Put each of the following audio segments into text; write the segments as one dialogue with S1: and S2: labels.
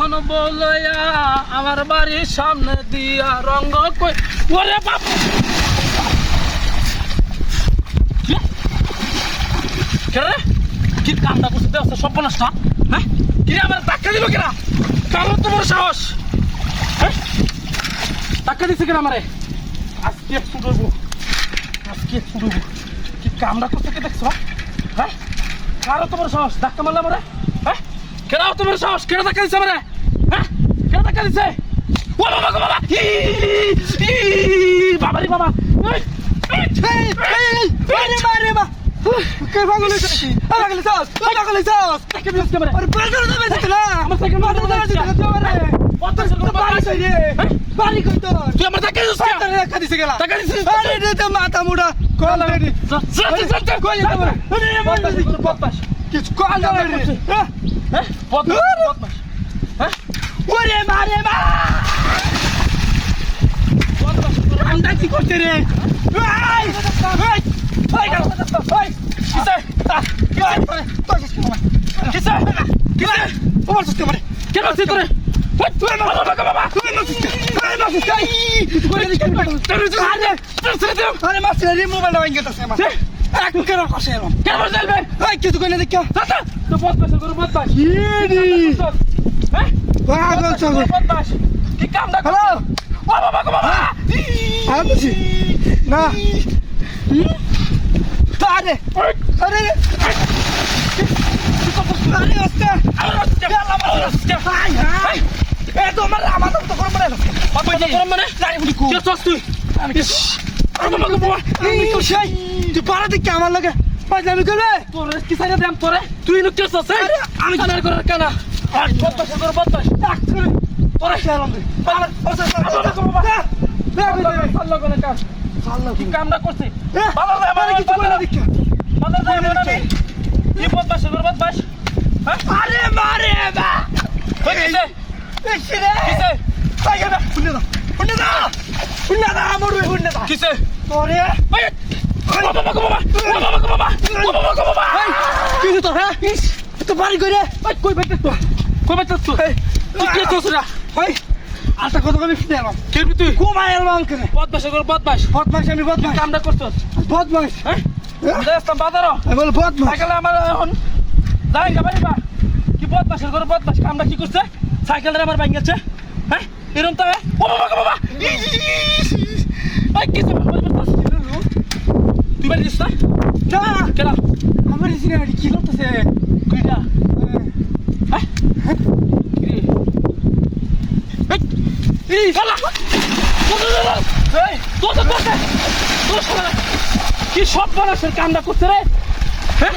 S1: মন বলয়া আমার বাড়ির সামনে দিয়া রঙ্গ কই ওরে বাপ কেরে কি কামটা করতে দেওয়া সব নষ্ট হ্যাঁ কি আমার ধাক্কা দিল কেনা কারো তোমার সাহস হ্যাঁ ধাক্কা দিছে কেনা আমারে আজকে ছুটবো কি কামটা করতে কে দেখছো হ্যাঁ কারো তোমার সাহস ধাক্কা মারলাম আমারে হ্যাঁ কেন তোমার সাহস কেন ধাক্কা দিছে আমারে হ্যাঁ কেন ধাক্কা দিছে ও বাবা গো বাবা বাবা রে বাবা
S2: মারে বা কে পাগল হইছে নাকি পাগল হইছস
S1: ধাক্কা দিছে আমারে
S2: আরে পাগল তো বেঁচে না
S1: আমার সাইকেল মারতে
S2: মারে আমারে
S1: পঞ্চাশ
S2: বাড়ি কই রে বাড়ি কই তো
S1: তুই আমার ধাক্কা দিছিস কেন
S2: ধাক্কা দিছে গেলা
S1: ধাক্কা দিছিস
S2: আরে রে তো মাথা মুড়া কল রে
S1: কই যাবে আরে বদমাশ
S2: কিছু কল রে
S1: হ্যাঁ বদমাশ হ্যাঁ
S2: ওরে মারে মা আমরা কি করতে রে না আরে আরে আরে ওস্তাদ তোমার আমার তো করব না
S1: কে চস তুই
S2: আমি তো সেই তুই পারা দেখি আমার লাগে পাজলামি করবে
S1: তোর কি সাইরা দাম তোরে তুই নো কে চস আমি জানার করার কেনা আর বদমাশ তোর বদমাশ
S2: তোরা খেলাম রে
S1: আল্লাহ কোন কাজ কি কামটা করছিস বাবা
S2: আমার কিছু করে না দেখি
S1: বাবা যাই মনে নেই কি বদমাশ তোর বদমাশ হ্যাঁ
S2: আরে মারে বা
S1: কিসে
S2: কিসে
S1: কিসে
S2: আইগা না শুনে না মরবে শুনে না
S1: কিসে
S2: তোরে কিছু তো হ্যাঁ তো বাড়ি করে
S1: কই বাইতে তো তুই কে চস রা
S2: ভাই আটা কত আমি ফিরে এলাম
S1: কে তুই
S2: ঘুমাই এলাম কেন
S1: বদমাশ তোর বদমাশ
S2: বদমাস আমি বদমাস
S1: কামটা করছস
S2: বদমাস
S1: হ্যাঁ দেশতাম বাজারও
S2: আমি বল বদমাস
S1: সাইকেল আমার এখন যাই যাবারি বা কি বদমাশের করে বদমাশ কামটা কি করছে সাইকেলটা আমার ভাঙ গেছে হ্যাঁ এরকম তো ও বাবা এই কি তুই বাড়ি দিস না
S2: না
S1: কেন
S2: আমার সিনেমা কি করতেছে
S1: কইটা হ্যাঁ এই শালা কি সব মানুষের কামটা করছে রে হ্যাঁ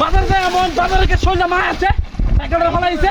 S1: বাজার যায় এমন বাজারে কে সইলা মা আছে একটা ফলাইছে